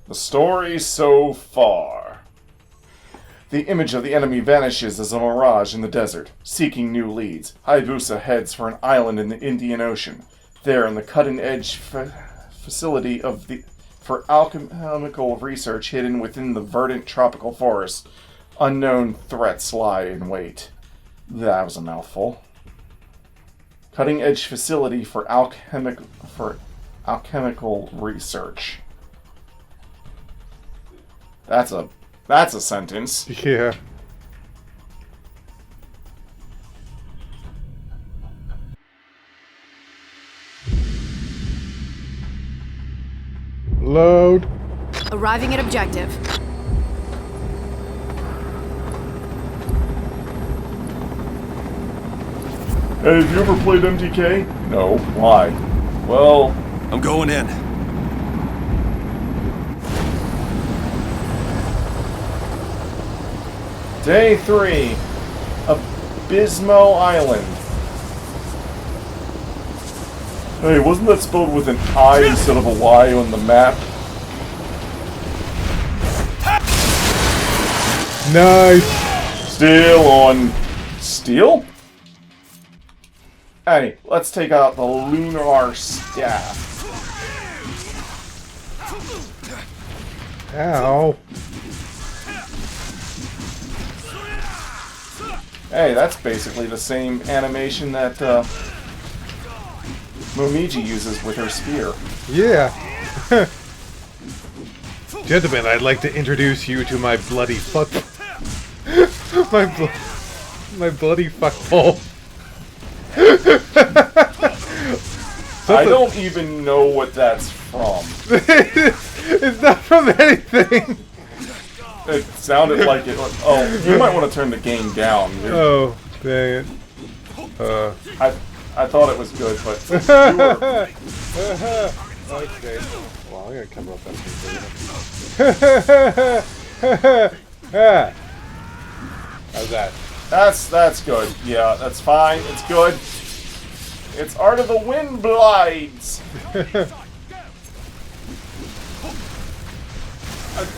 The story so far. The image of the enemy vanishes as a mirage in the desert. Seeking new leads, Hayabusa heads for an island in the Indian Ocean. There, in the cutting-edge facility for alchemical research hidden within the verdant tropical forest, unknown threats lie in wait. That was a mouthful. Cutting-edge facility for alchemical research. That's a sentence. Yeah. Load. Arriving at objective. Hey, have you ever played MTK? No. Why? Well... I'm going in. Day 3. Abismo Island. Hey, wasn't that spelled with an I instead of a Y on the map? Nice. Steel on... Steel? Hey, let's take out the lunar staff. Ow. Hey, that's basically the same animation that Momiji uses with her spear. Yeah. Gentlemen, I'd like to introduce you to my bloody fuck... my bloody fuckhole. I don't even know what that's from. It's not from anything. It sounded like it. Oh, you might want to turn the game down. Oh, dang it. I thought it was good, but you were... Okay. Well, I'm gonna cover up that thing. How's that? That's good. Yeah, that's fine. It's good. It's Art of the Wind Blides.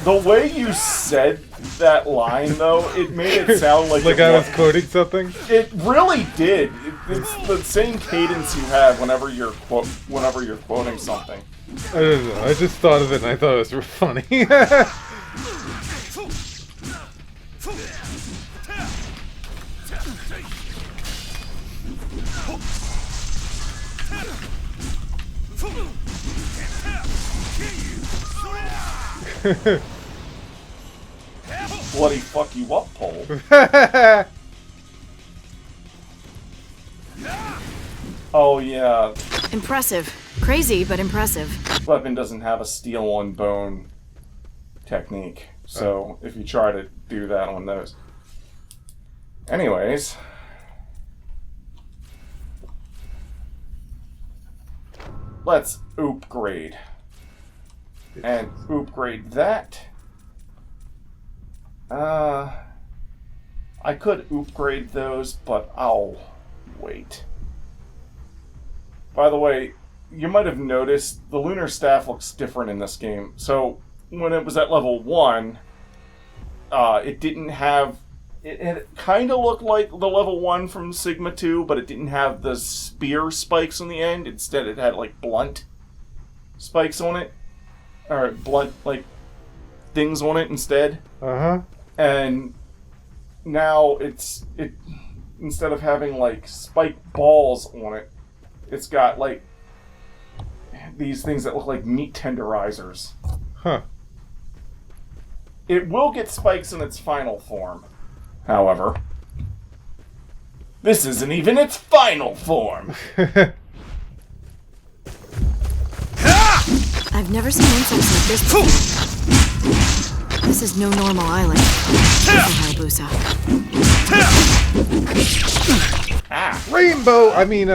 The way you said that line, though, it made it sound like I was quoting something. It really did. It's the same cadence you have whenever you're quoting something. I don't know. I just thought of it and I thought it was funny. Bloody fuck you up, pole. Oh yeah. Impressive. Crazy, but impressive. This weapon doesn't have a steel on bone technique, so if you try to do that on those. Anyways. Let's upgrade. And upgrade that. I could upgrade those, but I'll wait. By the way, you might have noticed the lunar staff looks different in this game. So when it was at level 1, it didn't have... It kind of looked like the level 1 from Sigma 2, but it didn't have the spear spikes on the end. Instead, it had like blunt spikes on it. Or blunt, like, things on it instead. Uh-huh. And now it instead of having like spiked balls on it, it's got like these things that look like meat tenderizers. Huh. It will get spikes in its final form, however. This isn't even its final form! I've never seen insects like this before. This is no normal island. Hayabusa. Rainbow! I mean,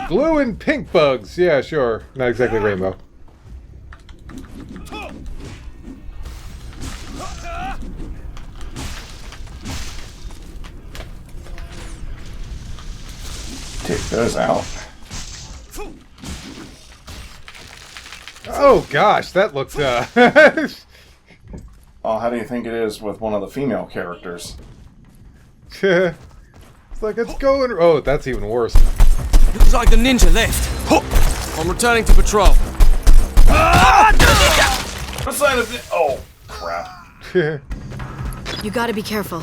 blue and pink bugs. Yeah, sure. Not exactly rainbow. Take those out. Oh gosh, that looked Oh, how do you think it is with one of the female characters? It's like it's going. Oh, that's even worse. Looks like the ninja left. I'm returning to patrol. What sign of it? Oh, crap. You gotta be careful.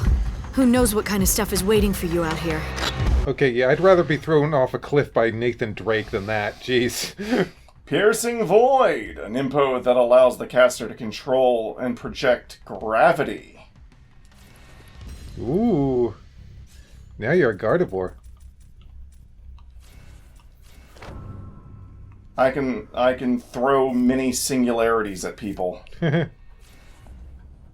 Who knows what kind of stuff is waiting for you out here. Okay, yeah, I'd rather be thrown off a cliff by Nathan Drake than that. Jeez. Piercing Void, an impo that allows the caster to control and project gravity. Ooh. Now you're a Gardevoir. I can throw mini singularities at people.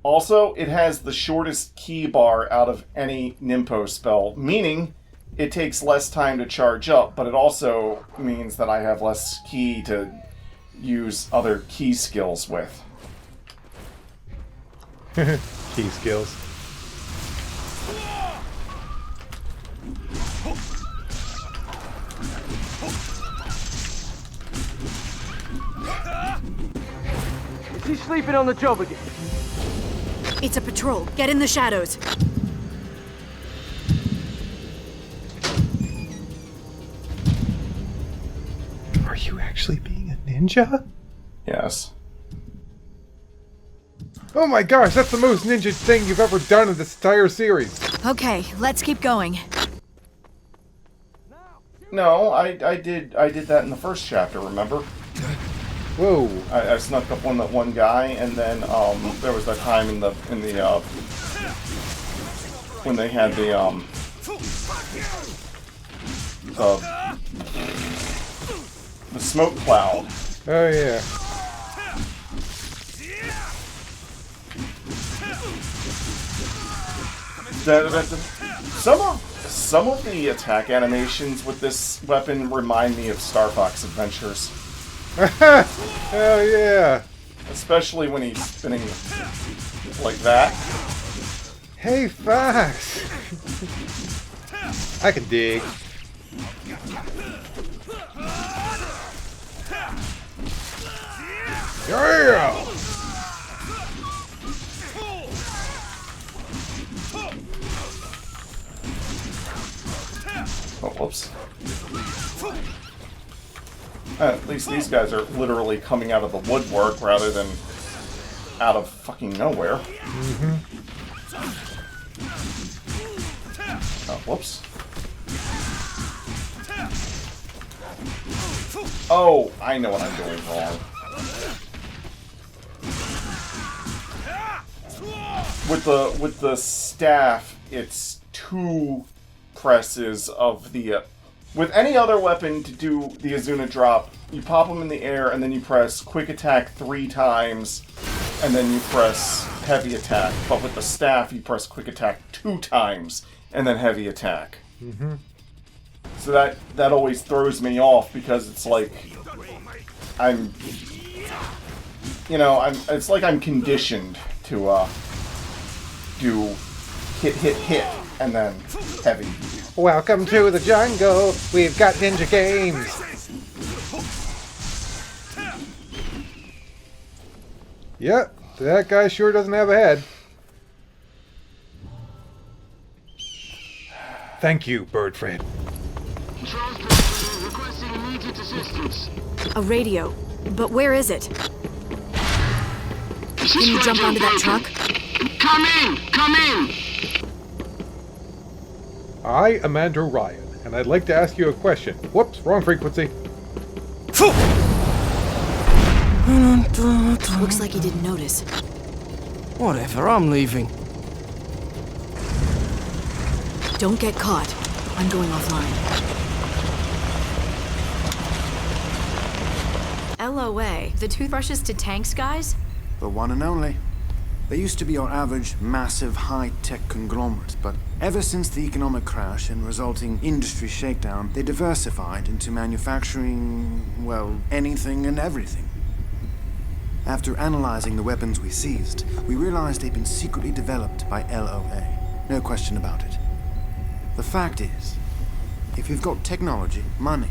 Also, it has the shortest key bar out of any Nimpo spell, meaning it takes less time to charge up, but it also means that I have less key to use other key skills with. Key skills. Is he sleeping on the job again? It's a patrol. Get in the shadows. Are you actually being a ninja? Yes. Oh my gosh, that's the most ninja thing you've ever done in this entire series. Okay, let's keep going. No, I did that in the first chapter, remember? Whoa. I snuck up on that one guy, and then there was that time in the when they had the smoke cloud. Oh yeah. Some of the attack animations with this weapon remind me of Star Fox Adventures. Hell yeah. Especially when he's spinning like that. Hey, Fox. I can dig. Yeah. Oh, whoops. At least these guys are literally coming out of the woodwork rather than out of fucking nowhere. Mm-hmm. Oh, whoops. Oh, I know what I'm doing wrong. With the staff, it's 2 presses of the... with any other weapon to do the Azuna drop, you pop them in the air and then you press quick attack 3 times and then you press heavy attack. But with the staff, you press quick attack 2 times and then heavy attack. Mm-hmm. So that always throws me off because it's like it's like I'm conditioned to do hit and then heavy. Welcome to the jungle. We've got ninja games. Yep, that guy sure doesn't have a head. Thank you, Birdfred. Requesting immediate assistance. A radio. But where is it? Can you jump onto that truck? Come in! Come in! I am Andrew Ryan, and I'd like to ask you a question. Whoops, wrong frequency. Looks like he didn't notice. Whatever, I'm leaving. Don't get caught. I'm going offline. LOA. The toothbrushes to tanks, guys? The one and only. They used to be your average, massive, high-tech conglomerate, but ever since the economic crash and resulting industry shakedown, they diversified into manufacturing, well, anything and everything. After analyzing the weapons we seized, we realized they'd been secretly developed by LOA. No question about it. The fact is, if you've got technology, money,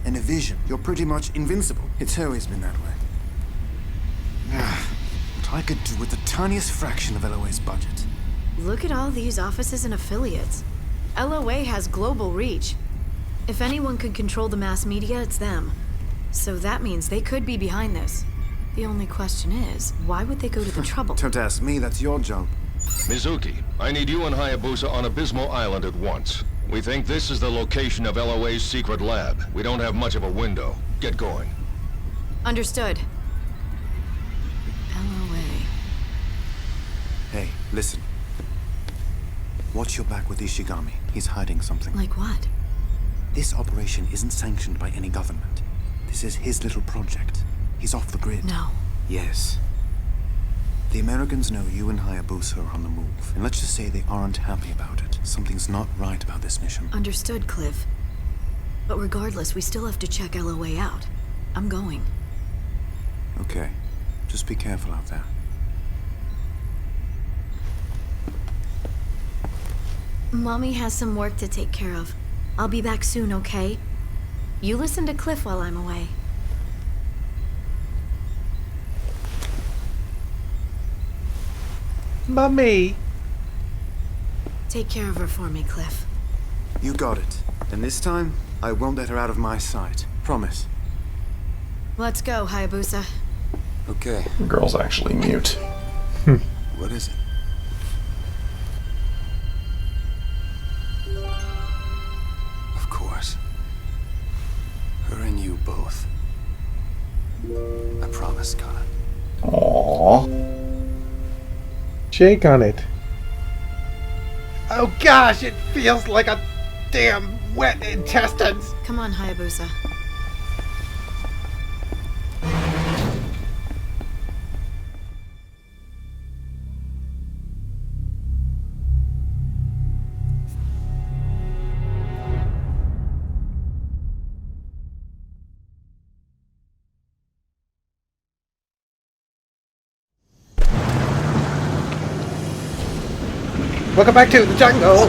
and a vision, you're pretty much invincible. It's always been that way. what I could do with the tiniest fraction of LOA's budget. Look at all these offices and affiliates. LOA has global reach. If anyone could control the mass media, it's them. So that means they could be behind this. The only question is, why would they go to the trouble? Don't ask me, that's your job. Mizuki, I need you and Hayabusa on Abysmo Island at once. We think this is the location of LOA's secret lab. We don't have much of a window. Get going. Understood. LOA. Hey, listen. Watch your back with Ishigami. He's hiding something. Like what? This operation isn't sanctioned by any government. This is his little project. He's off the grid. No. Yes. The Americans know you and Hayabusa are on the move, and let's just say they aren't happy about it. Something's not right about this mission. Understood, Cliff. But regardless, we still have to check LOA out. I'm going. Okay. Just be careful out there. Mommy has some work to take care of. I'll be back soon, okay? You listen to Cliff while I'm away. Mummy! Take care of her for me, Cliff. You got it. And this time, I won't let her out of my sight. Promise. Let's go, Hayabusa. Okay. The girl's actually mute. What is it? Of course. Her and you both. I promise, Connor. Aww. Shake on it. Oh gosh, it feels like a damn wet intestines. Come on, Hayabusa. Welcome back to the jungle.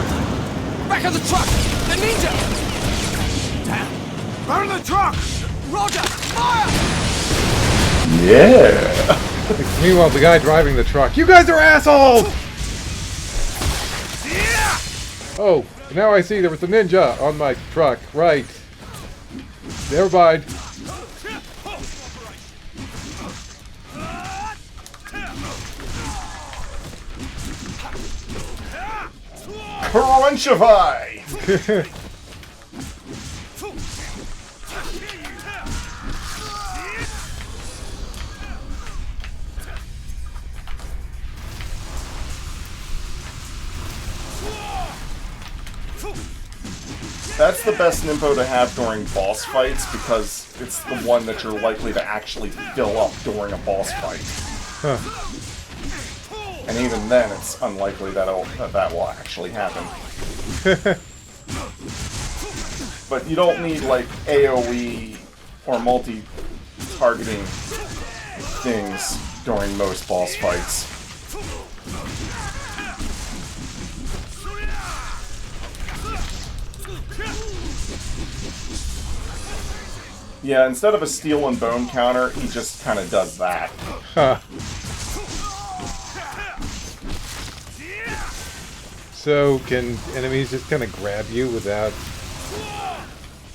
Back of the truck! The ninja! Burn the truck! Roger! Fire! Yeah. Meanwhile, the guy driving the truck. You guys are assholes! Oh, now I see there was a ninja on my truck. Right. Never mind. Crunchify! That's the best Nimpo to have during boss fights because it's the one that you're likely to actually fill up during a boss fight. Huh. And even then, it's unlikely that that will actually happen. But you don't need, like, AoE or multi-targeting things during most boss fights. Yeah, instead of a steel and bone counter, he just kind of does that. Huh. So, can enemies just kind of grab you without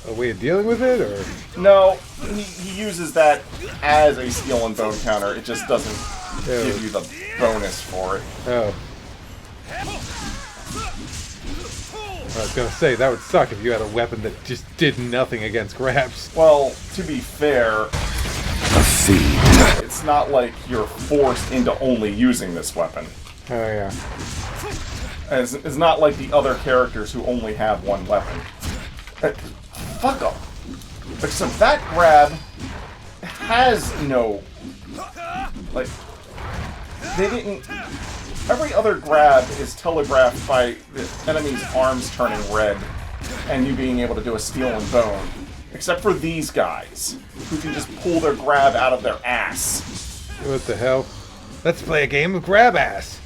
a way of dealing with it, or? No, he uses that as a steel and bone counter. It just doesn't give you the bonus for it. Oh. I was gonna say, that would suck if you had a weapon that just did nothing against grabs. Well, to be fair, it's not like you're forced into only using this weapon. Oh, yeah. It's not like the other characters who only have one weapon. Fuck up. Except that grab has no... Like, they didn't... Every other grab is telegraphed by the enemy's arms turning red and you being able to do a steel and bone. Except for these guys, who can just pull their grab out of their ass. What the hell? Let's play a game of grab ass.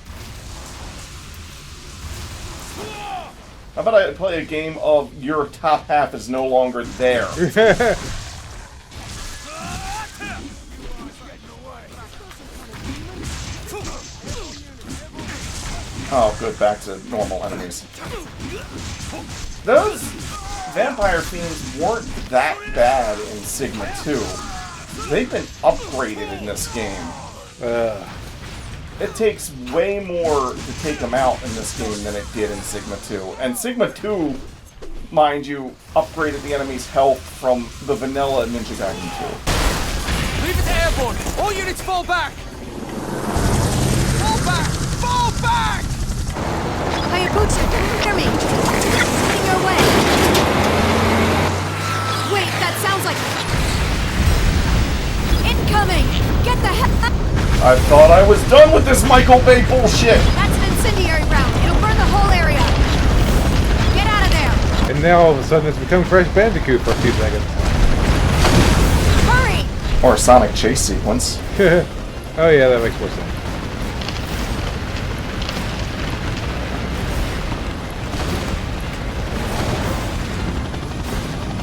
How about I play a game of your top half is no longer there? Oh, good. Back to normal enemies. Those vampire fiends weren't that bad in Sigma 2. They've been upgraded in this game. It takes way more to take them out in this game than it did in Sigma 2. And Sigma 2, mind you, upgraded the enemy's health from the vanilla Ninja Gaiden 2. Leave it to airborne! All units fall back! Fall back! Fall back! Hayabusa, hear me! Heading your way! Wait, that sounds like... Incoming! Get the heck... I thought I was done with this Michael Bay bullshit! That's an incendiary round. It'll burn the whole area. Get out of there! And now all of a sudden it's become Crash Bandicoot for a few seconds. Hurry! Or a Sonic chase sequence. Oh yeah, that makes more sense.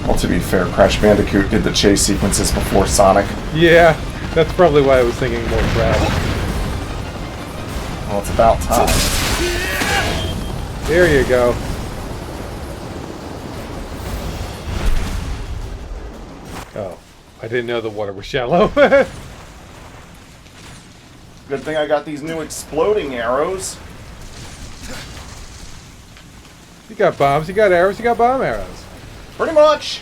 Well, to be fair, Crash Bandicoot did the chase sequences before Sonic. Yeah, that's probably why I was thinking more Crash. Well, it's about time. There you go. Oh, I didn't know the water was shallow. Good thing I got these new exploding arrows. You got bombs, you got arrows, you got bomb arrows. Pretty much.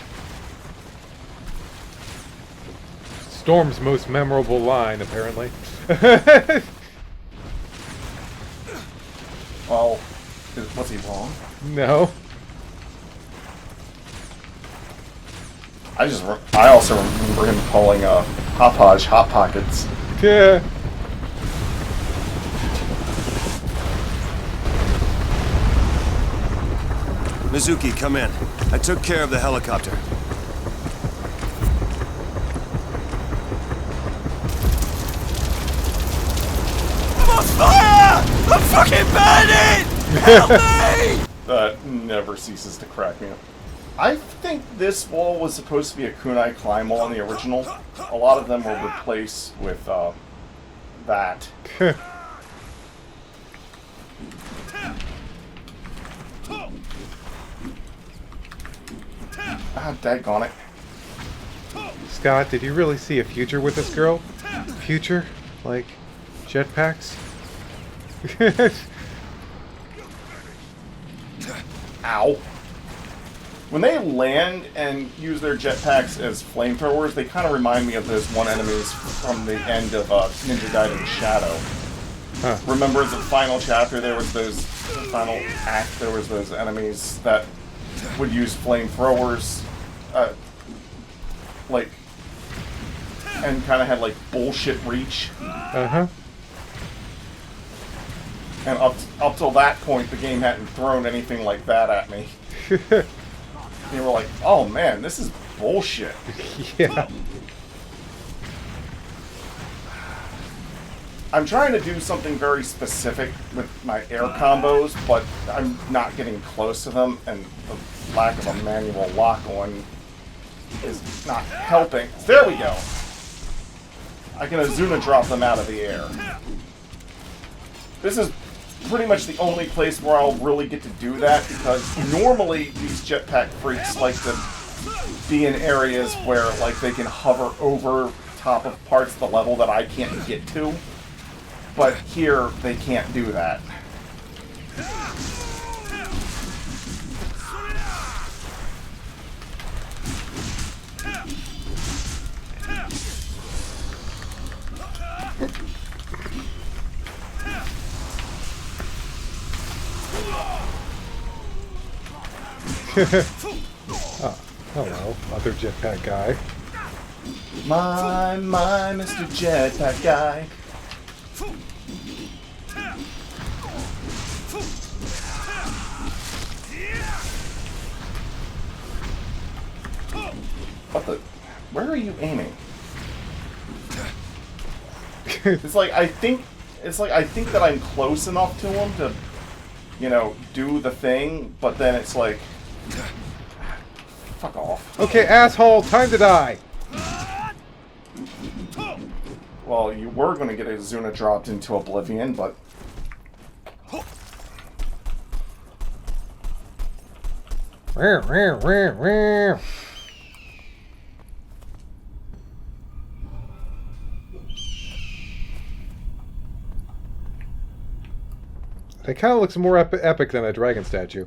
Storm's most memorable line, apparently. Well, was he wrong? No. I also remember him calling Hopage Hot Pockets. Yeah. Mizuki, come in. I took care of the helicopter. I'm on fire! I'm fucking burning! Help me! That never ceases to crack me up. I think this wall was supposed to be a kunai climb wall in the original. A lot of them were replaced with that. Ah, daggone it. Scott, did you really see a future with this girl? Future? Like jetpacks? Ow. When they land and use their jetpacks as flamethrowers, they kind of remind me of those one enemies from the end of Ninja Gaiden Shadow. Huh. Remember the final chapter, there was those, final act, there was those enemies that would use flamethrowers, like, and kind of had like bullshit reach. Uh-huh. And up till that point, the game hadn't thrown anything like that at me. You were like, oh man, this is bullshit. Yeah. I'm trying to do something very specific with my air combos, but I'm not getting close to them, and the lack of a manual lock on is not helping. There we go. I can Azuna drop them out of the air. This is pretty much the only place where I'll really get to do that, because normally these jetpack freaks like to be in areas where like they can hover over top of parts of the level that I can't get to. But here they can't do that. Oh, hello, other jetpack guy. My, Mr. Jetpack Guy. What the? Where are you aiming? It's like I think that I'm close enough to him to, you know, do the thing, but then it's like, fuck off. Okay, asshole, time to die. Well, you were going to get Azuna dropped into oblivion, but That kind of looks more epic than a dragon statue.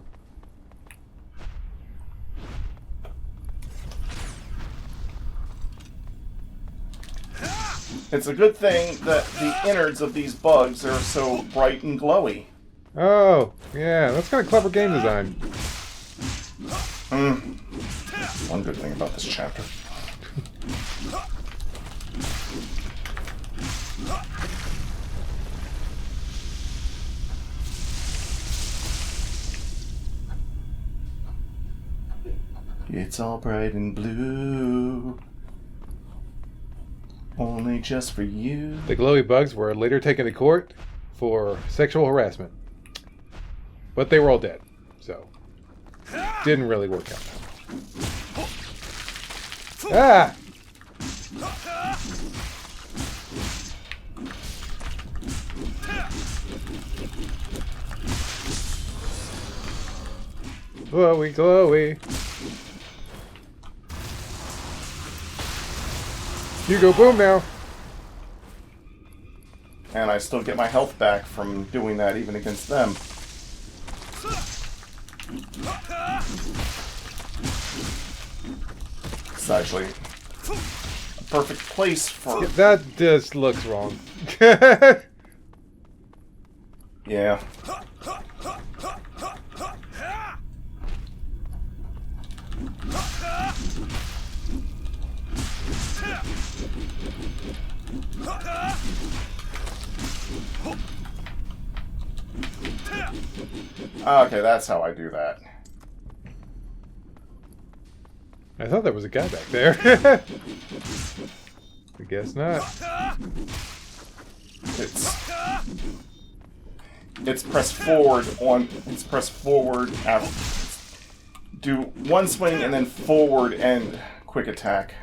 It's a good thing that the innards of these bugs are so bright and glowy. Oh, yeah, that's kind of clever game design. One good thing about this chapter. It's all bright and blue. Only just for you. The glowy bugs were later taken to court for sexual harassment. But they were all dead, so didn't really work out. Ah! Glowy, glowy. You go boom now. And I still get my health back from doing that even against them. It's actually a perfect place for... That just looks wrong. Yeah. Okay, that's how I do that. I thought there was a guy back there. I guess not. It's press forward on... It's press forward after... Do one swing and then forward and quick attack.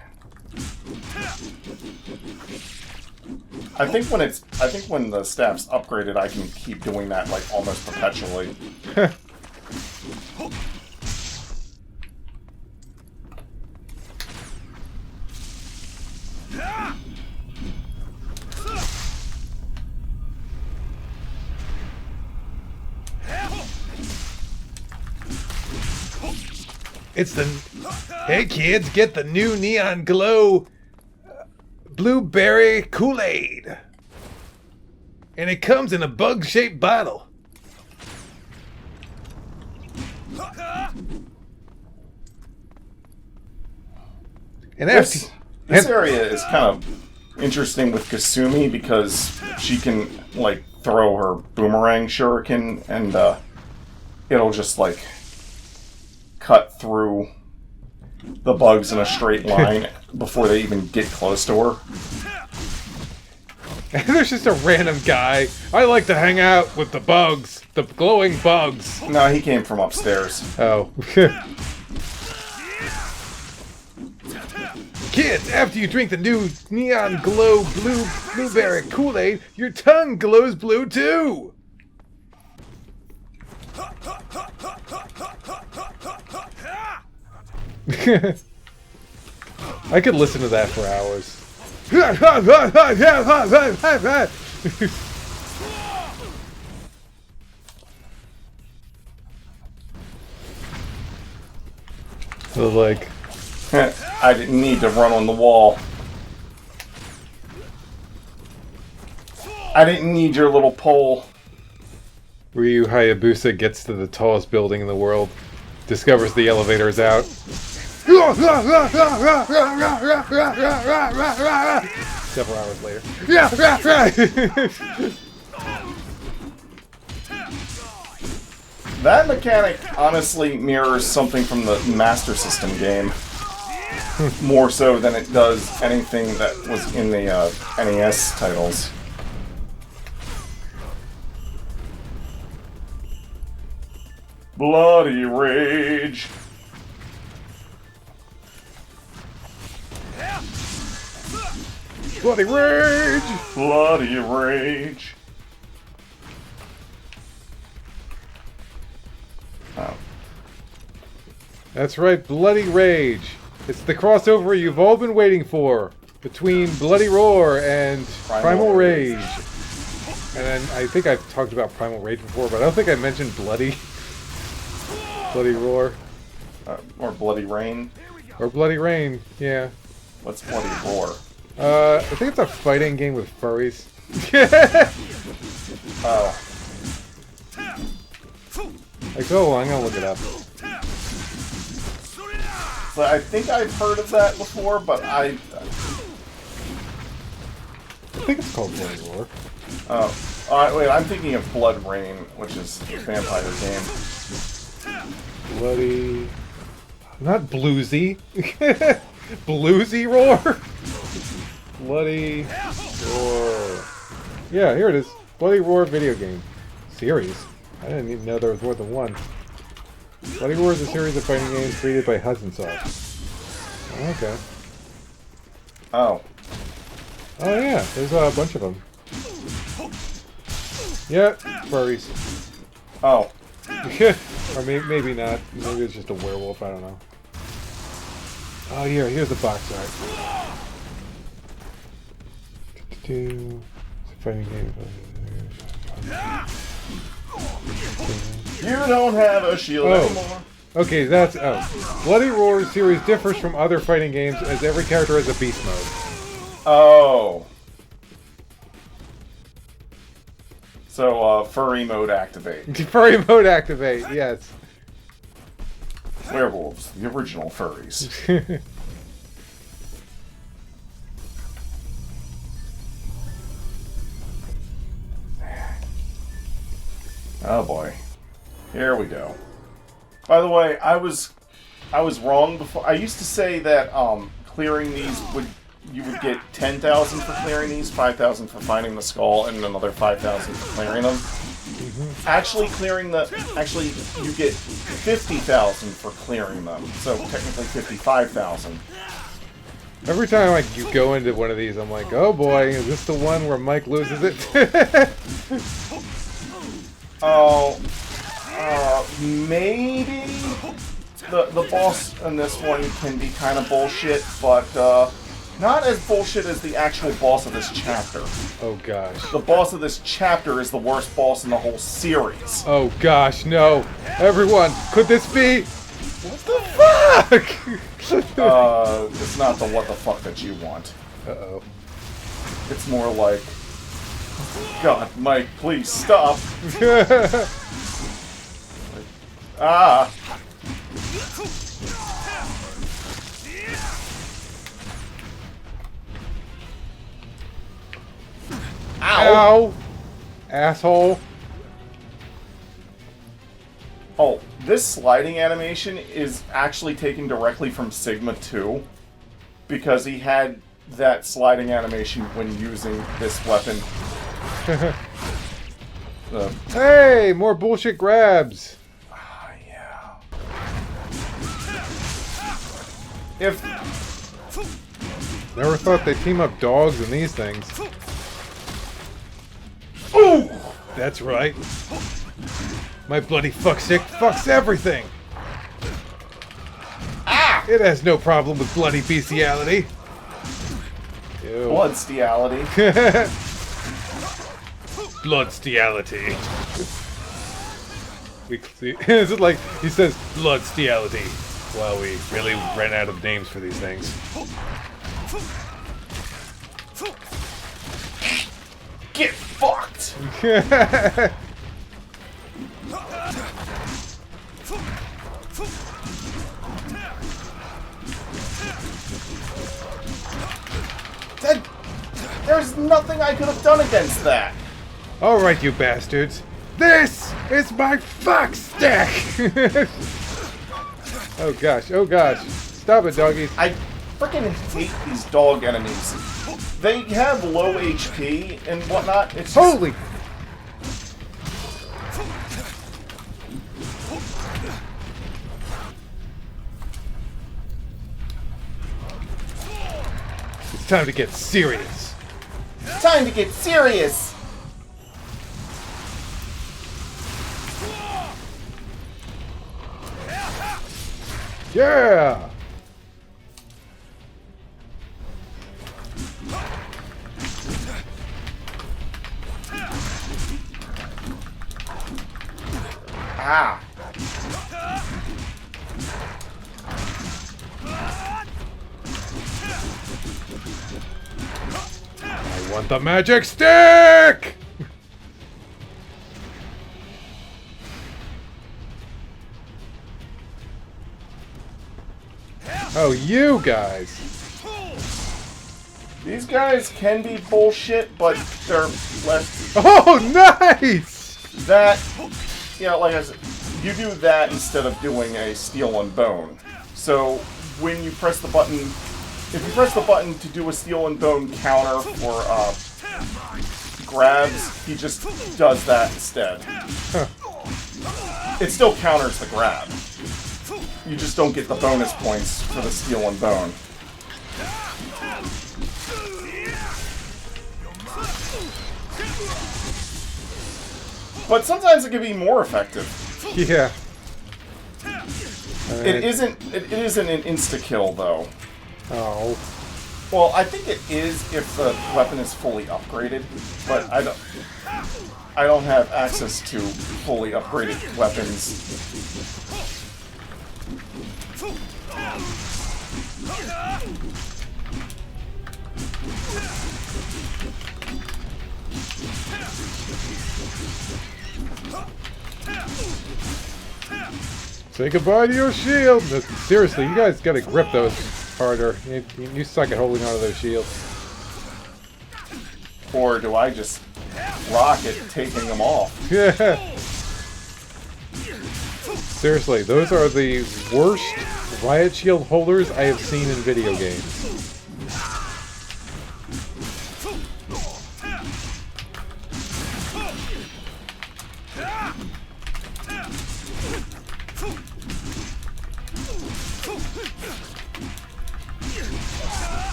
I think when the staff's upgraded, I can keep doing that like almost perpetually. It's the... Hey kids, get the new Neon Glow Blueberry Kool-Aid. And it comes in a bug-shaped bottle. And This area is kind of interesting with Kasumi because she can like throw her boomerang shuriken and it'll just like cut through the bugs in a straight line before they even get close to her. And there's just a random guy. I like to hang out with the bugs. The glowing bugs. No, he came from upstairs. Oh. Kids, after you drink the new Neon Glow Blueberry Kool-Aid, your tongue glows blue too! I could listen to that for hours. So like... I didn't need to run on the wall. I didn't need your little pole. Ryu Hayabusa gets to the tallest building in the world, discovers the elevator is out. Several hours later. That mechanic honestly mirrors something from the Master System game. More so than it does anything that was in the NES titles. Bloody rage. Bloody rage! Bloody rage. Oh. That's right, Bloody Rage. It's the crossover you've all been waiting for between Bloody Roar and Primal Rage. And then I think I've talked about Primal Rage before, but I don't think I mentioned Bloody Roar. Or Bloody Rain. Or Bloody Rain, yeah. What's Bloody Roar? I think it's a fighting game with furries. Oh. Like, oh, I'm gonna look it up. So I think I've heard of that before, but I think it's called Bloody Roar. Oh. Alright, wait, I'm thinking of Blood Rain, which is a vampire game. Bloody... Not Bluesy. Bluesy Roar? Bloody Roar. Yeah, here it is. Bloody Roar video game. Series. I didn't even know there was more than one. Bloody Roar is a series of fighting games created by Hudson Soft. Okay. Oh. Oh yeah, there's a bunch of them. Yeah, furries. Oh. Or maybe not. Maybe it's just a werewolf, I don't know. Oh, here's the box art. It's a fighting game. You don't have a shield anymore. Okay, that's... Oh. Bloody Roar series differs from other fighting games as every character has a beast mode. Oh. So, furry mode activate. Furry mode activate, yes. Werewolves, the original furries. Oh boy. Here we go. By the way, I was wrong before. I used to say that clearing these you would get 10,000 for clearing these, 5,000 for finding the skull, and another 5,000 for clearing them. Actually, you get 50,000 for clearing them. So technically 55,000. Every time you go into one of these, I'm like, oh boy, is this the one where Mike loses it? Oh, maybe the boss in this one can be kind of bullshit, but not as bullshit as the actual boss of this chapter. Oh gosh. The boss of this chapter is the worst boss in the whole series. Oh gosh, no. Everyone, could this be? What the fuck? It's not the what the fuck that you want. Uh-oh. It's more like, God, Mike, please stop. Ah. Ow! Asshole. Oh, this sliding animation is actually taken directly from Sigma 2, because he had that sliding animation when using this weapon. Hey, more bullshit grabs. Yeah. If never thought they'd team up dogs in these things. Ooh! That's right. My bloody fuckstick fucks everything. Ah! It has no problem with bloody bestiality. Ew. Bloodstiality. Bloodstiality. Is it like he says bloodstiality? Well, we really ran out of names for these things. Get fucked! There's nothing I could have done against that. All right, you bastards. This is my fuck stick. Oh gosh, oh gosh. Stop it, doggies. I freaking hate these dog enemies. They have low HP and whatnot. It's just... Holy. It's time to get serious. Time to get serious! Yeah! Ah! I want the magic stick! Oh, you guys! These guys can be bullshit, but they're less... Oh, nice! That... You know, like I said, you do that instead of doing a steel and bone. So, when you press the button... If you press the button to do a steel and bone counter for, grabs, he just does that instead. Huh. It still counters the grab. You just don't get the bonus points for the steel and bone. But sometimes it can be more effective. Yeah. It isn't an insta-kill, though. Oh. Well, I think it is if the weapon is fully upgraded, but I don't have access to fully upgraded weapons. Say goodbye to your shield! Seriously, you guys gotta grip those harder. You suck at holding onto those shields. Or do I just rock it, taking them off? Yeah. Seriously, those are the worst riot shield holders I have seen in video games.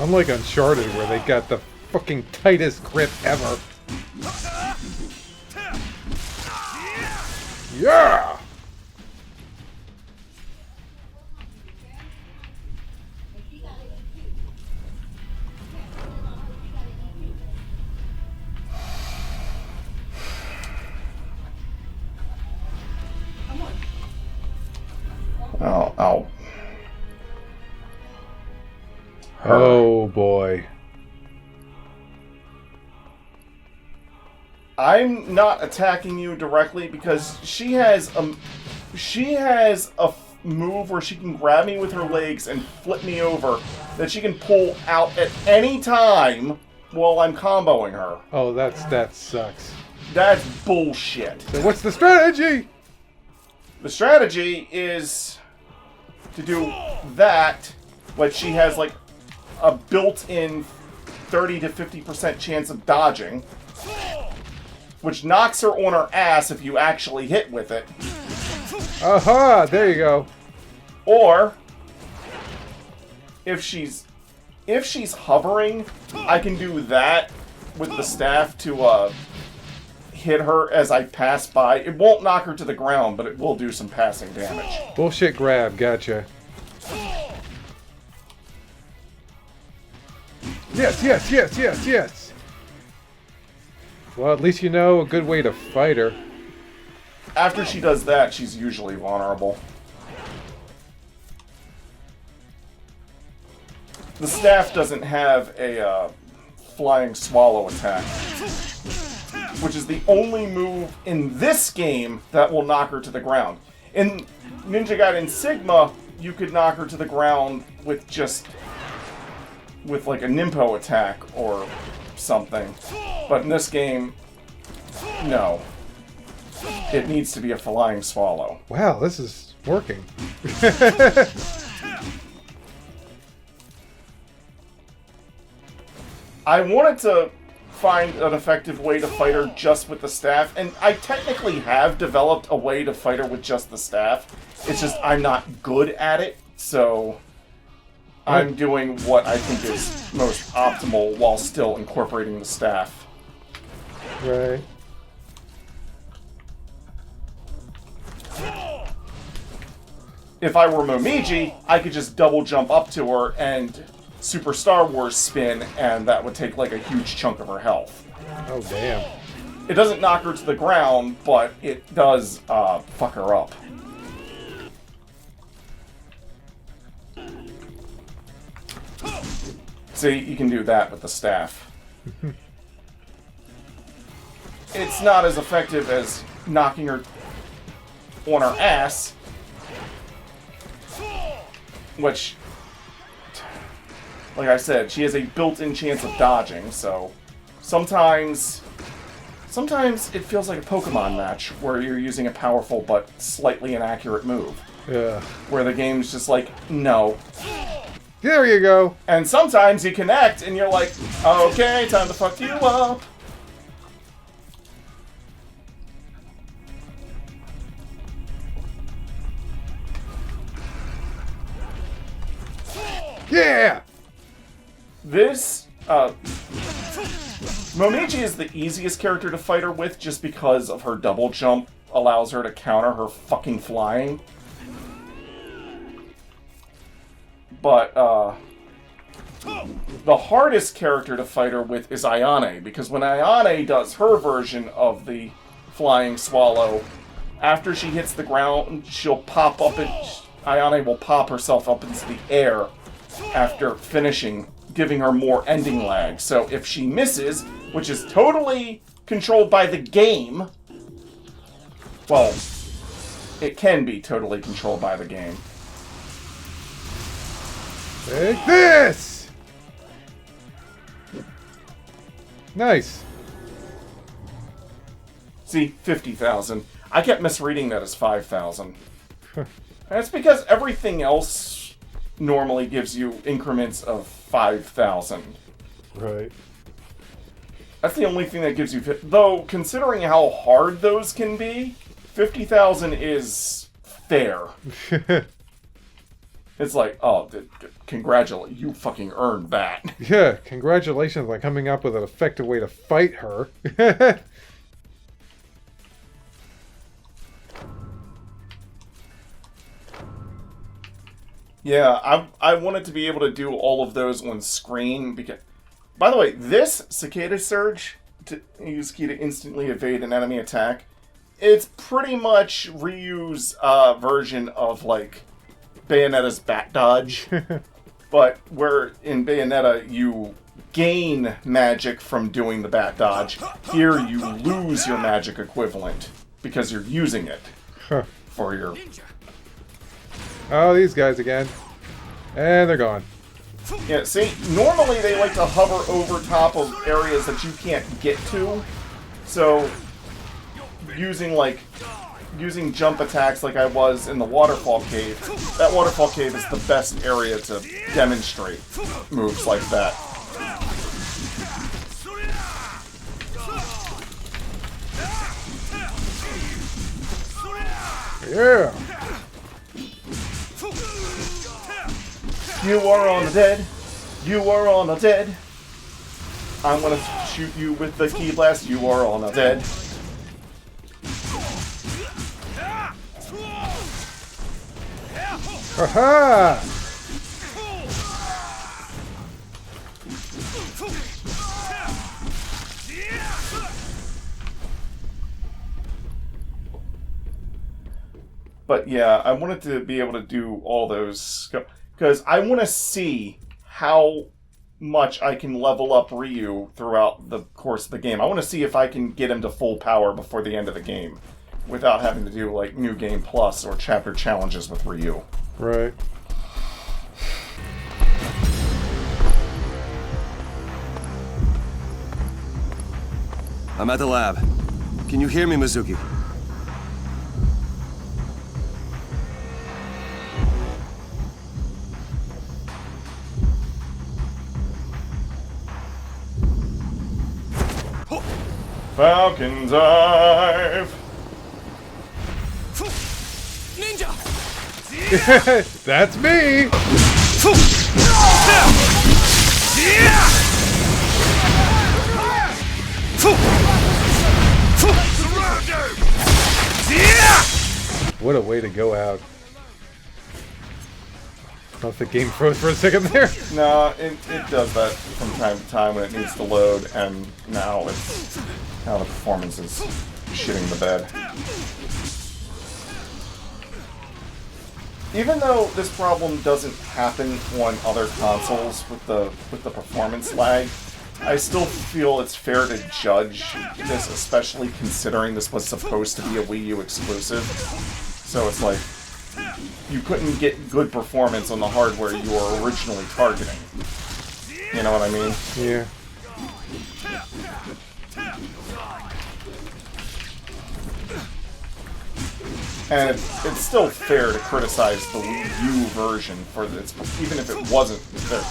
Unlike Uncharted, where they got the fucking tightest grip ever. Yeah! Oh. Oh boy. I'm not attacking you directly because she has a move where she can grab me with her legs and flip me over that she can pull out at any time while I'm comboing her. Oh, that sucks. That's bullshit. So what's the strategy? The strategy is to do that, but she has like a built-in 30 to 50% chance of dodging, which knocks her on her ass if you actually hit with it. Aha! There you go. Or if she's hovering, I can do that with the staff to hit her as I pass by. It won't knock her to the ground, but it will do some passing damage. Bullshit grab, gotcha. Yes! Well, at least you know a good way to fight her. After she does that, she's usually vulnerable. The staff doesn't have a flying swallow attack, which is the only move in this game that will knock her to the ground. In Ninja Gaiden Sigma, you could knock her to the ground with like a Nimpo attack or something. But in this game, no. It needs to be a flying swallow. Wow, this is working. I wanted to find an effective way to fight her just with the staff, and I technically have developed a way to fight her with just the staff. It's just I'm not good at it, so I'm doing what I think is most optimal while still incorporating the staff. Right. if I were Momiji, I could just double jump up to her and Super Star Wars spin, and that would take like a huge chunk of her health. Oh, damn. It doesn't knock her to the ground, but it does fuck her up. See, you can do that with the staff. It's not as effective as knocking her on her ass, which, like I said, she has a built-in chance of dodging, so sometimes it feels like a Pokemon match where you're using a powerful but slightly inaccurate move. Yeah. Where the game's just like, no. There you go. And sometimes you connect and you're like, okay, time to fuck you up. Yeah! This, Momiji is the easiest character to fight her with just because of her double jump allows her to counter her fucking flying. But, the hardest character to fight her with is Ayane, because when Ayane does her version of the flying swallow, after she hits the ground, she'll pop up and Ayane will pop herself up into the air after finishing, giving her more ending lag. So if she misses, which is totally controlled by the game, well, it can be totally controlled by the game. Take this! Nice. See, 50,000. I kept misreading that as 5,000. That's because everything else normally gives you increments of 5,000. Right. That's the only thing that gives you... Though, considering how hard those can be, 50,000 is fair. It's like, oh, congratulate, you fucking earned that. Yeah, congratulations on coming up with an effective way to fight her. Yeah, I wanted to be able to do all of those on screen because... By the way, this Cicada Surge, to use key to instantly evade an enemy attack, it's pretty much Ryu's version of, like, Bayonetta's Bat Dodge. But where in Bayonetta you gain magic from doing the Bat Dodge, here you lose your magic equivalent because you're using it for your... Oh, these guys again. And they're gone. Yeah, see, normally they like to hover over top of areas that you can't get to. So, using jump attacks like I was in the waterfall cave, that waterfall cave is the best area to demonstrate moves like that. Yeah! You are on the dead. You are on the dead. I'm gonna shoot you with the key blast. You are on the dead. Aha! But yeah, I wanted to be able to do all those because I want to see how much I can level up Ryu throughout the course of the game. I want to see if I can get him to full power before the end of the game without having to do like New Game Plus or chapter challenges with Ryu. Right. I'm at the lab. Can you hear me, Mizuki? Falcon dive! Ninja! That's me! What a way to go out. Oh, the game froze for a second there. No, it does that from time to time when it needs to load, and now the performance is shitting the bed. Even though this problem doesn't happen on other consoles with the performance lag, I still feel it's fair to judge this, especially considering this was supposed to be a Wii U exclusive. So it's like, you couldn't get good performance on the hardware you were originally targeting. You know what I mean? Yeah. And it's still fair to criticize the Wii U version for this, even if it wasn't their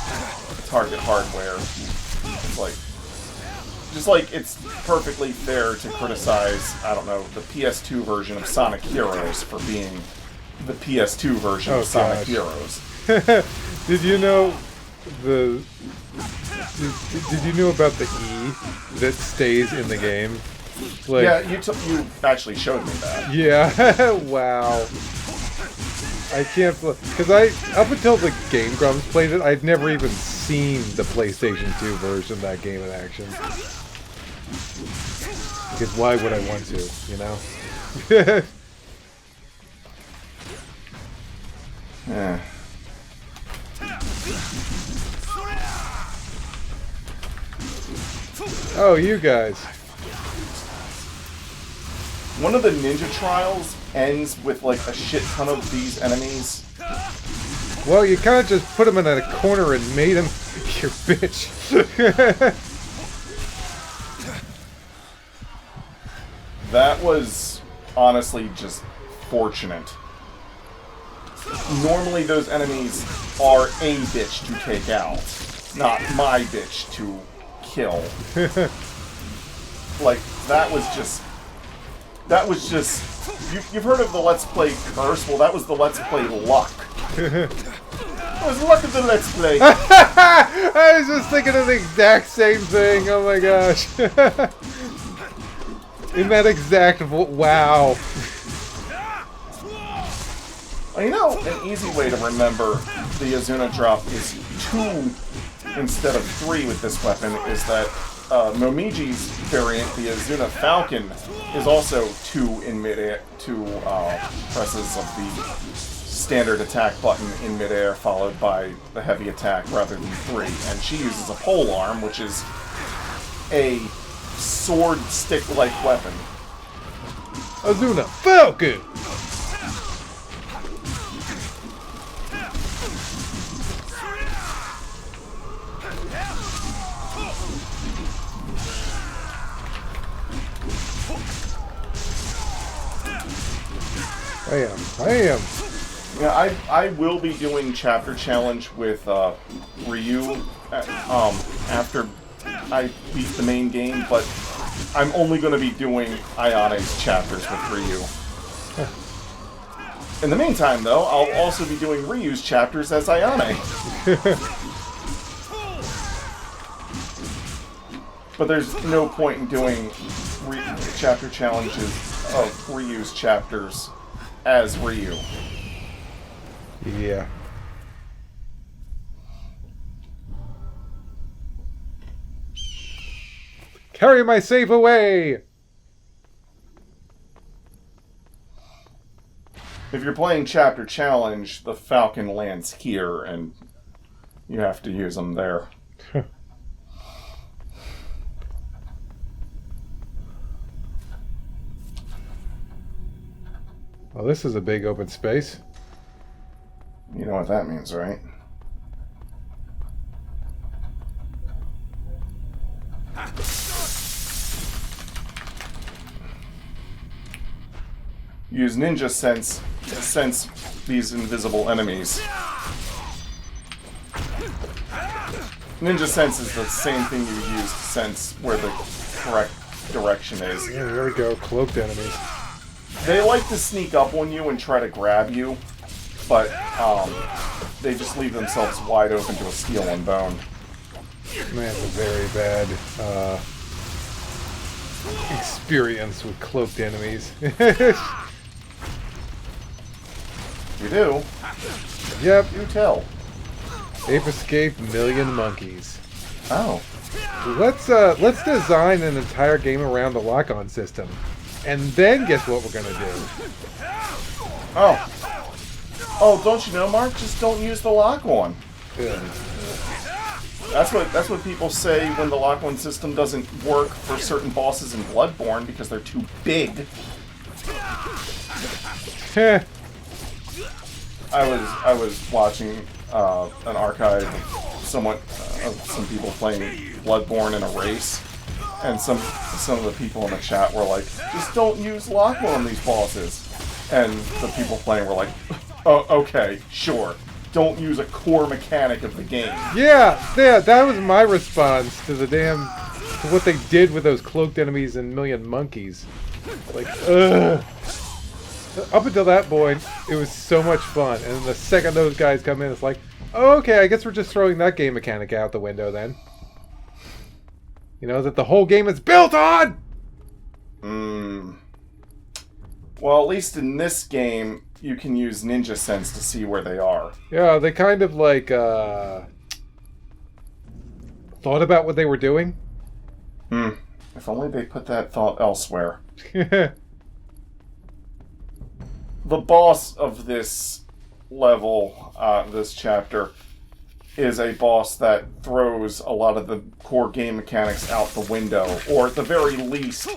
target hardware. It's like, just like it's perfectly fair to criticize, I don't know, the PS2 version of Sonic Heroes for being the PS2 version of Sonic Heroes. Did you know the? Did you know about the E that stays in the game? Like, yeah, you actually showed me that. Yeah, wow. I can't, because up until the Game Grumps played it, I'd never even seen the PlayStation 2 version of that game in action. Because why would I want to, you know? Yeah. Oh, you guys. One of the ninja trials ends with like a shit ton of these enemies. Well, you kind of just put him in a corner and made him your bitch. That was honestly just fortunate. Normally those enemies are a bitch to take out, not my bitch to kill. Like, that was just... You've heard of the Let's Play curse? Well, that was the Let's Play luck. It was luck of the Let's Play. I was just thinking of the exact same thing. Oh my gosh. In that exact... Wow. Well, you know, an easy way to remember the Azuna drop is 2 instead of 3 with this weapon is that Momiji's variant, the Azuna Falcon, is also 2 in midair, 2 presses of the standard attack button in midair, followed by the heavy attack rather than 3. And she uses a pole arm, which is a sword stick-like weapon. Azuna Falcon! I am. Yeah, I will be doing chapter challenge with Ryu after I beat the main game, but I'm only going to be doing Ayane's chapters with Ryu. In the meantime, though, I'll also be doing Ryu's chapters as Ayane. But there's no point in doing chapter challenges of Ryu's chapters as Ryu. Yeah. Carry my safe away! If you're playing chapter challenge, the Falcon lands here, and you have to use them there. Well, this is a big open space. You know what that means, right? Use Ninja Sense to sense these invisible enemies. Ninja Sense is the same thing you would use to sense where the correct direction is. Yeah, there we go. Cloaked enemies. They like to sneak up on you and try to grab you, but they just leave themselves wide open to a steel and bone. Man, it's a very bad experience with cloaked enemies. You do? Yep. You tell. Ape escape, million monkeys. Oh. Let's design an entire game around the lock-on system, and then guess what we're gonna do? Oh. Oh, don't you know, Mark? Just don't use the lock-on. Yeah. That's what people say when the lock-on system doesn't work for certain bosses in Bloodborne because they're too big. Heh. I was watching an archive of some people playing Bloodborne in a race, and some of the people in the chat were like, "Just don't use lock-on on these bosses," and the people playing were like, "Oh, okay, sure. Don't use a core mechanic of the game." Yeah, that was my response to to what they did with those cloaked enemies and million monkeys. Like, ugh. Up until that point, it was so much fun, and then the second those guys come in, it's like, oh, okay, I guess we're just throwing that game mechanic out the window then. You know, that the whole game is built on! Well, at least in this game, you can use ninja sense to see where they are. Yeah, they kind of like, thought about what they were doing. If only they put that thought elsewhere. The boss of this level, this chapter, is a boss that throws a lot of the core game mechanics out the window, or at the very least,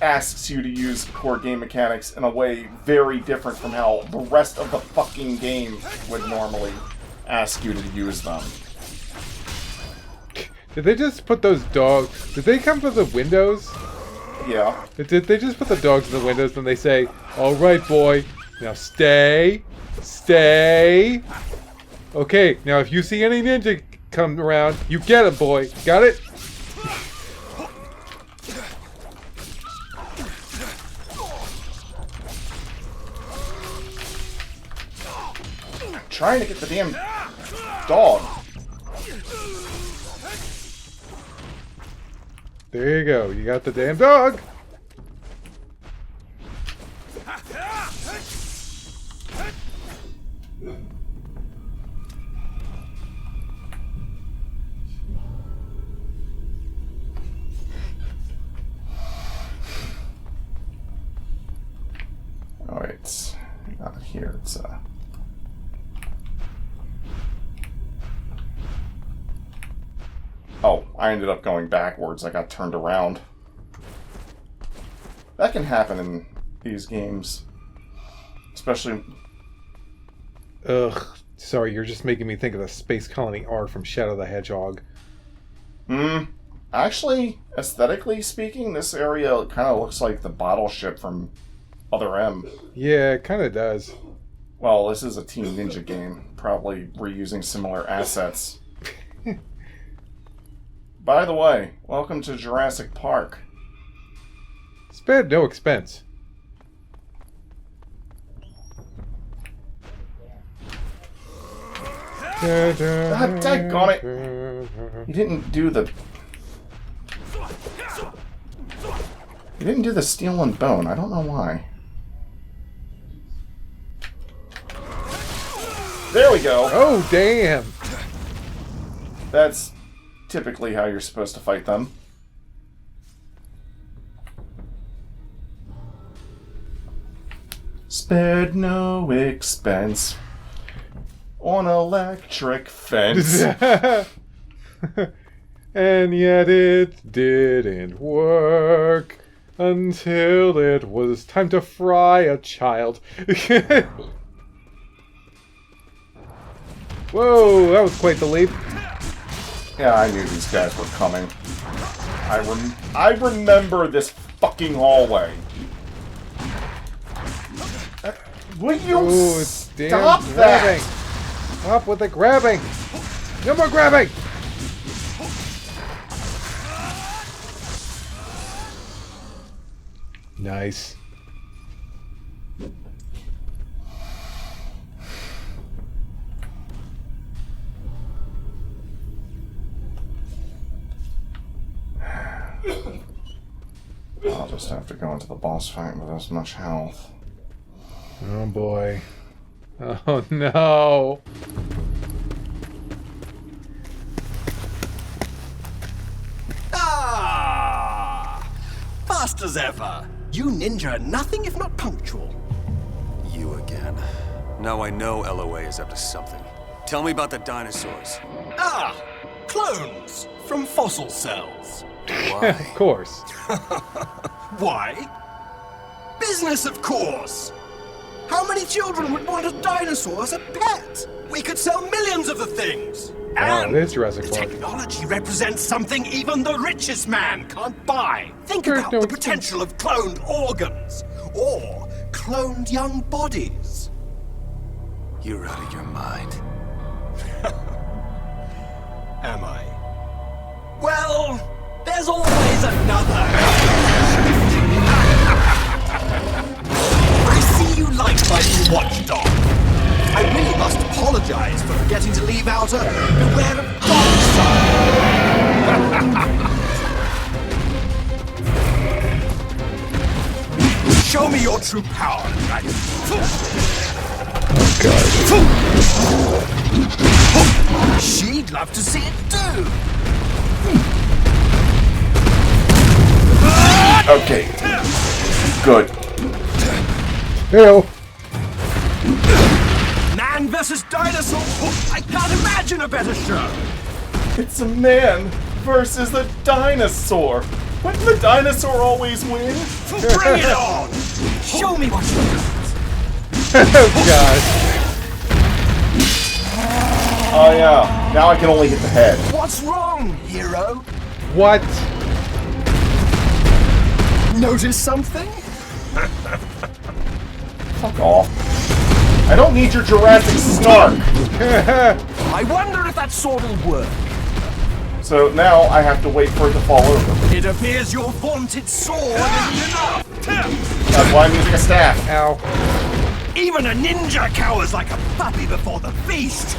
asks you to use core game mechanics in a way very different from how the rest of the fucking game would normally ask you to use them. Did they just put those dogs... Did they come from the windows? Yeah. Did they just put the dogs in the windows and they say, alright boy, now stay, stay. Okay, now if you see any ninja come around, you get him, boy. Got it? I'm trying to get the damn dog. There you go. You got the damn dog. Oh, it's not here. It's Oh, I ended up going backwards. I got turned around. That can happen in these games. Especially... Ugh. Sorry, you're just making me think of the Space Colony art from Shadow the Hedgehog. Actually, aesthetically speaking, this area kind of looks like the bottle ship from Other M. Yeah, it kind of does. Well, this is a Team Ninja game. Probably reusing similar assets. By the way, welcome to Jurassic Park. Spared no expense. God daggone it! You didn't do the... You didn't do the steel and bone. I don't know why. There we go! Oh, damn! That's typically how you're supposed to fight them. Spared no expense on electric fence. And yet it didn't work until it was time to fry a child. Whoa, that was quite the leap. Yeah, I knew these guys were coming. I remember this fucking hallway. Will you stop that? Stop with the grabbing! No more grabbing! Nice. I'll just have to go into the boss fight with as much health. Oh boy. Oh no. fast as ever. You ninja are nothing if not punctual. You again. Now I know LOA is up to something. Tell me about the dinosaurs. Ah, clones from fossil cells. Why? Of course. Why? Business, of course. How many children would want a dinosaur as a pet? We could sell millions of the things. Wow, And it is Jurassic the Park. technology represents something even the richest man can't buy. Think There's about no the excuse. potential of cloned organs or cloned young bodies. You're out of your mind. Am I? Well, there's always another. I see you like my new watchdog. I really must apologize for forgetting to leave out a beware of dog sign. Show me your true power, dragon. She'd love to see it too. Okay. Good. Ew. Man versus dinosaur. I can't imagine a better show. It's a man versus a dinosaur. Wouldn't the dinosaur always win? Bring it on. Show me what you got. Oh god. Oh yeah. Now I can only hit the head. What's wrong, hero? What? Notice something? Fuck off. I don't need your Jurassic snark. I wonder if that sword will work. So now I have to wait for it to fall over. It appears your vaunted sword isn't enough. That's why I'm using a staff. Ow. Even a ninja cowers like a puppy before the feast.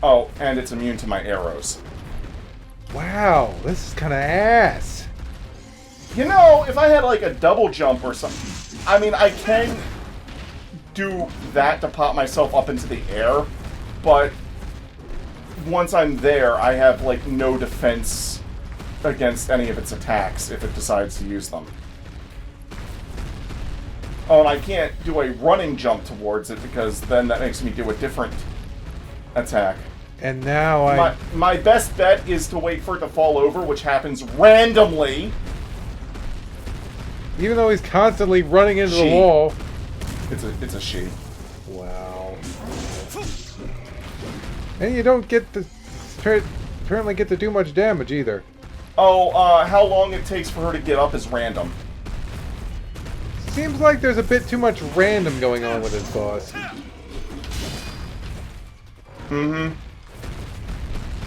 Oh, and it's immune to my arrows. Wow, this is kind of ass. You know, if I had like a double jump or something, I mean, I can do that to pop myself up into the air, but once I'm there, I have like no defense against any of its attacks if it decides to use them. Oh, and I can't do a running jump towards it because then that makes me do a different attack. And now My best bet is to wait for it to fall over, which happens randomly. even though he's constantly running into the She. wall. It's a she. Wow. And you don't get to apparently get to do much damage either. Oh, how long it takes for her to get up is random. Seems like there's a bit too much random going on with this boss. Mm-hmm.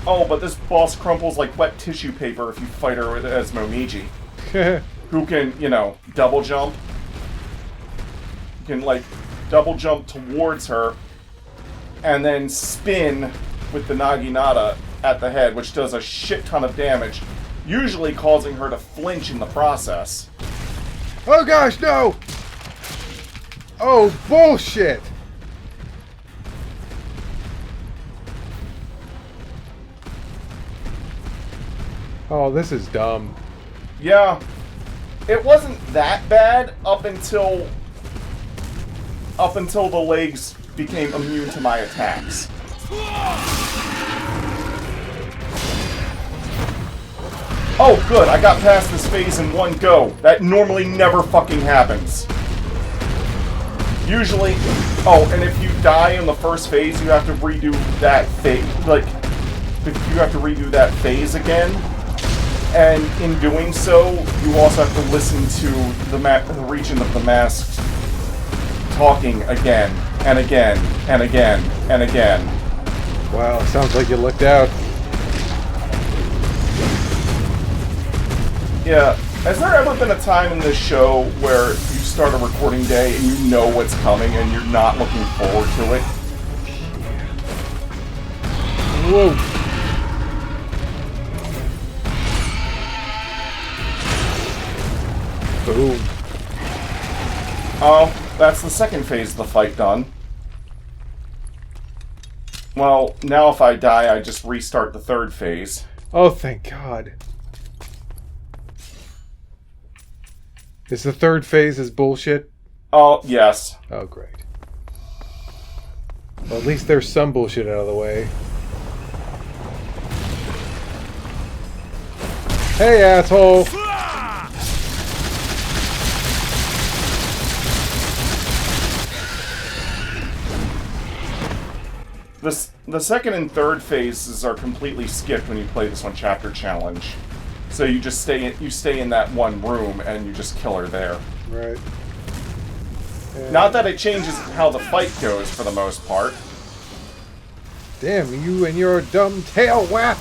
Oh, but this boss crumples like wet tissue paper if you fight her with as Momiji. Who can, you know, double jump. You can, like, double jump towards her and then spin with the Naginata at the head, which does a shit ton of damage, usually causing her to flinch in the process. Oh gosh, no! Oh, bullshit! Oh, this is dumb. Yeah. It wasn't that bad up until the legs became immune to my attacks. Oh, good. I got past this phase in one go. That normally never fucking happens. Usually... Oh, and if you die in the first phase, you have to redo that phase. Like, you have to redo that phase again. And in doing so, you also have to listen to the region of the masked talking again, and again, and again, and again. Wow, sounds like you looked out. Yeah. Has there ever been a time in this show where you start a recording day and you know what's coming and you're not looking forward to it? Whoa. Boom. Oh, that's the second phase of the fight done. Well, now if I die, I just restart the third phase. Oh, thank God. Is the third phase is bullshit? Oh, yes. Oh, great. Well, at least there's some bullshit out of the way. Hey, asshole! The second and third phases are completely skipped when you play this on Chapter Challenge. So you just stay in that one room and you just kill her there. Right. Not that it changes how the fight goes for the most part. Damn you and your dumb tail whack!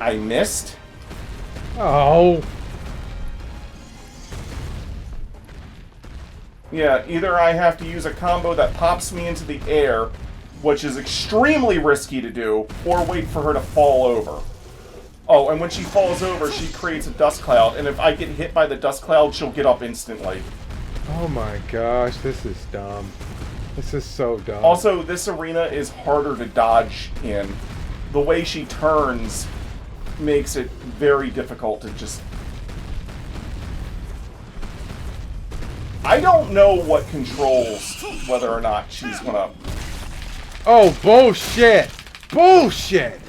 I missed? Oh. Yeah, either I have to use a combo that pops me into the air, which is extremely risky to do, or wait for her to fall over. Oh, and when she falls over, she creates a dust cloud, and if I get hit by the dust cloud, she'll get up instantly. Oh my gosh, this is dumb. This is so dumb. Also, this arena is harder to dodge in. The way she turns makes it very difficult to just... I don't know what controls whether or not she's gonna... Oh, bullshit! Bullshit!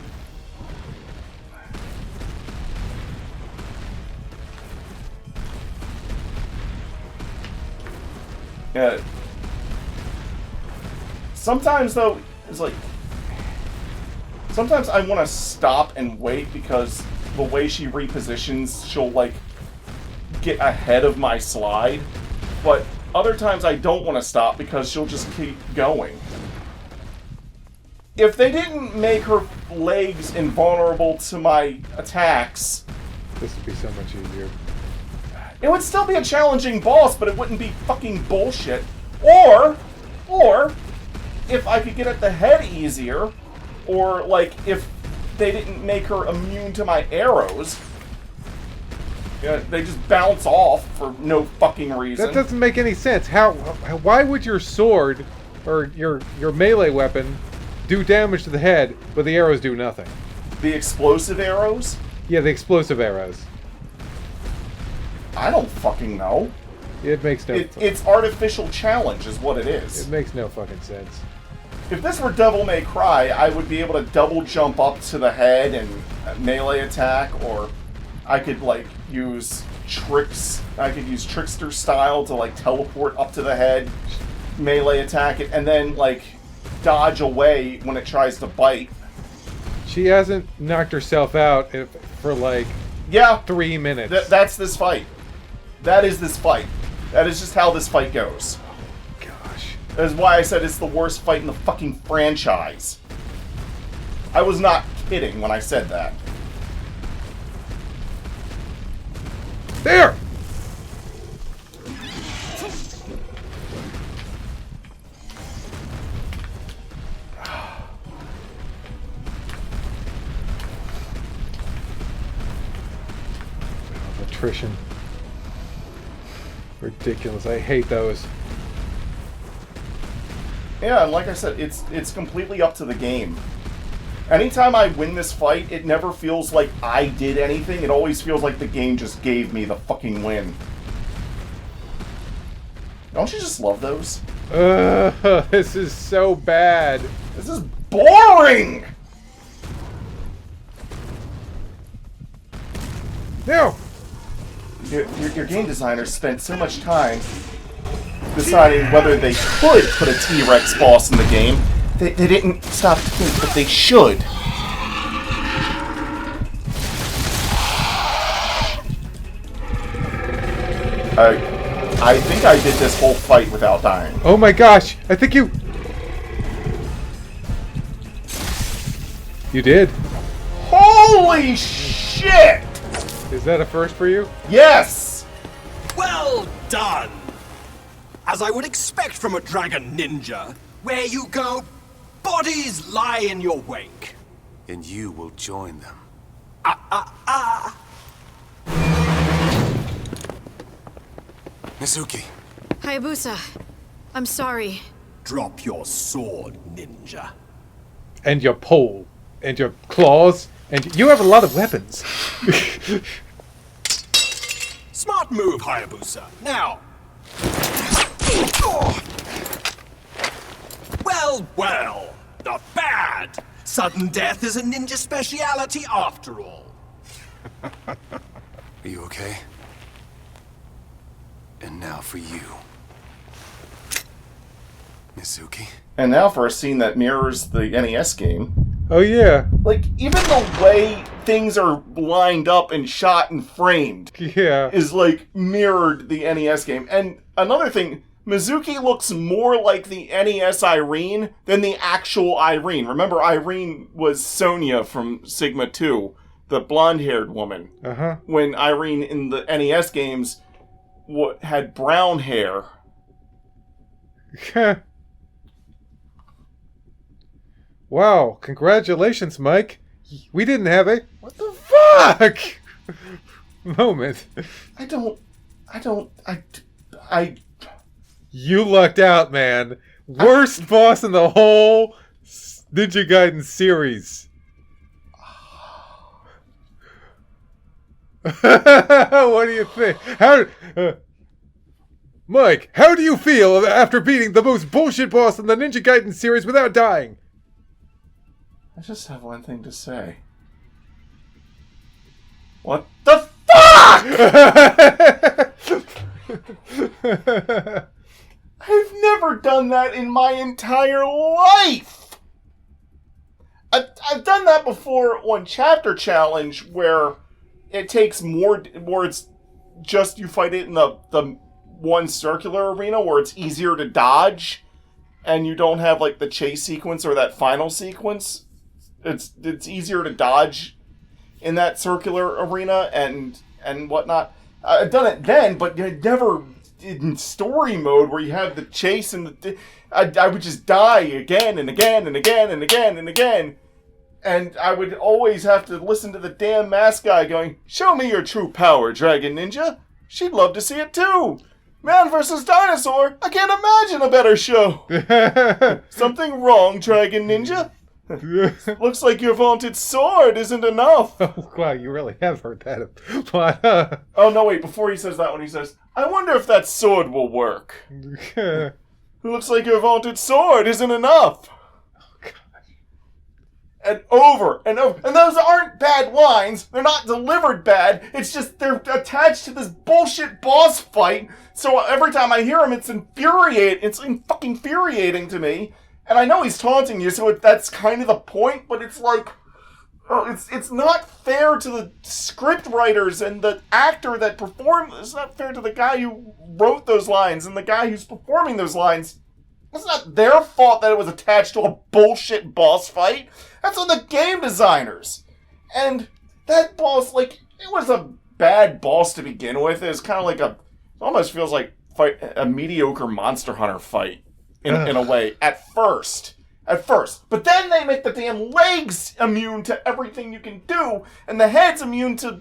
Yeah. Sometimes, though, it's like... Sometimes I want to stop and wait because the way she repositions, she'll, like, get ahead of my slide. But other times I don't want to stop because she'll just keep going. If they didn't make her legs invulnerable to my attacks... This would be so much easier. It would still be a challenging boss, but it wouldn't be fucking bullshit. Or, if I could get at the head easier, or, like, if they didn't make her immune to my arrows... Yeah, they just bounce off for no fucking reason. That doesn't make any sense. Why would your sword or your melee weapon do damage to the head, but the arrows do nothing? The explosive arrows? Yeah, the explosive arrows. I don't fucking know. It makes no... It's artificial challenge is what it is. It makes no fucking sense. If this were Devil May Cry, I would be able to double jump up to the head and melee attack, or I could, like, use tricks. I could use Trickster style to, like, teleport up to the head, melee attack it, and then, like, dodge away when it tries to bite. She hasn't knocked herself out for, like, 3 minutes. That's this fight. That is this fight. That is just how this fight goes. Gosh. That is why I said it's the worst fight in the fucking franchise. I was not kidding when I said that. There! Attrition. Ridiculous. I hate those. Yeah, and like I said, it's completely up to the game. Anytime I win this fight, it never feels like I did anything. It always feels like the game just gave me the fucking win. Don't you just love those? This is so bad. This is boring! No! Your game designers spent so much time deciding whether they could put a T-Rex boss in the game. They didn't stop to think that they should. I think I did this whole fight without dying. Oh my gosh! I think you... You did? Holy shit! Is that a first for you? Yes! Well done! As I would expect from a dragon ninja, where you go, bodies lie in your wake. And you will join them. Mizuki. Hayabusa, I'm sorry. Drop your sword, ninja. And your pole. And your claws. And you have a lot of weapons. Smart move, Hayabusa. Now. Well, well. Not bad. Sudden death is a ninja speciality after all. Are you okay? And now for you. Mizuki? And now for a scene that mirrors the NES game. Oh, yeah. Like, even the way things are lined up and shot and framed Yeah. is, like, mirrored the NES game. And another thing, Mizuki looks more like the NES Irene than the actual Irene. Remember, Irene was Sonia from Sigma 2, the blonde-haired woman. Uh-huh. When Irene in the NES games had brown hair. Wow, congratulations, Mike. We didn't have a what the fuck moment. You lucked out, man. Worst boss in the whole Ninja Gaiden series. What do you think? Mike, how do you feel after beating the most bullshit boss in the Ninja Gaiden series without dying? I just have one thing to say. What the fuck?! I've never done that in my entire life! I've done that before on Chapter Challenge, where it takes more, where it's just you fight it in the one circular arena, where it's easier to dodge, and you don't have, like, the chase sequence or that final sequence. It's easier to dodge in that circular arena and whatnot. I've done it then, but never in story mode where you have the chase and I would just die again and again and again and again and again. And I would always have to listen to the damn mask guy going, "Show me your true power, Dragon Ninja." She'd love to see it too. Man versus dinosaur, I can't imagine a better show. Something wrong, Dragon Ninja? Looks like your vaunted sword isn't enough. Oh, wow, you really have heard that. But, Oh, no, wait, before he says that one, he says, "I wonder if that sword will work." Looks like your vaunted sword isn't enough. Oh, gosh. And over and over. And those aren't bad lines. They're not delivered bad. It's just they're attached to this bullshit boss fight. So every time I hear him, it's infuriating. It's fucking infuriating to me. And I know he's taunting you, so that's kind of the point, but it's like, it's not fair to the script writers and the actor that performed. It's not fair to the guy who wrote those lines and the guy who's performing those lines. It's not their fault that it was attached to a bullshit boss fight. That's on the game designers. And that boss, like, it was a bad boss to begin with. It was kind of like it almost feels like a mediocre Monster Hunter fight. In a way, at first. But then they make the damn legs immune to everything you can do, and the head's immune to...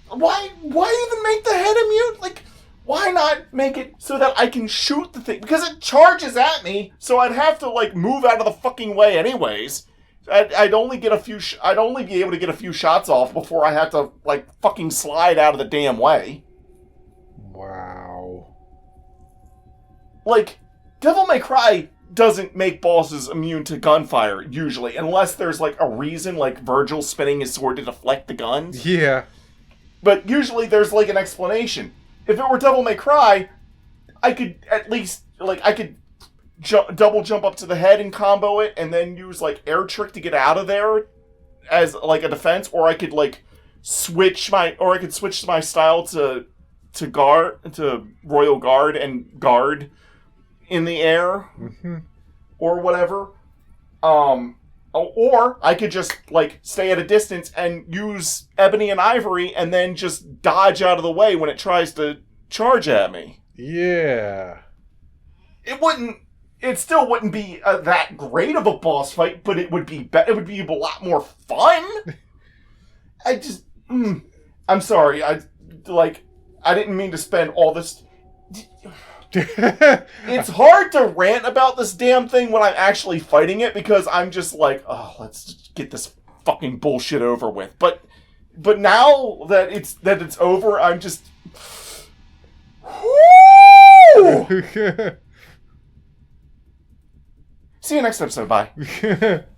Why even make the head immune? Like, why not make it so that I can shoot the thing? Because it charges at me, so I'd have to, like, move out of the fucking way anyways. I'd only get I'd only be able to get a few shots off before I had to, like, fucking slide out of the damn way. Wow. Like... Devil May Cry doesn't make bosses immune to gunfire, usually, unless there's, like, a reason, like Virgil spinning his sword to deflect the guns. Yeah. But usually there's, like, an explanation. If it were Devil May Cry, I could at least, like, double jump up to the head and combo it, and then use, like, air trick to get out of there as, like, a defense, or I could, like, switch my style to Royal Guard and guard in the air, or whatever. Or I could just, like, stay at a distance and use Ebony and Ivory and then just dodge out of the way when it tries to charge at me. Yeah. It still wouldn't be that great of a boss fight, but it would be it would be a lot more fun. I'm sorry. I didn't mean to spend all this... It's hard to rant about this damn thing when I'm actually fighting it, because I'm just like, oh, let's get this fucking bullshit over with. But now that it's over, I'm just... See you next episode. Bye.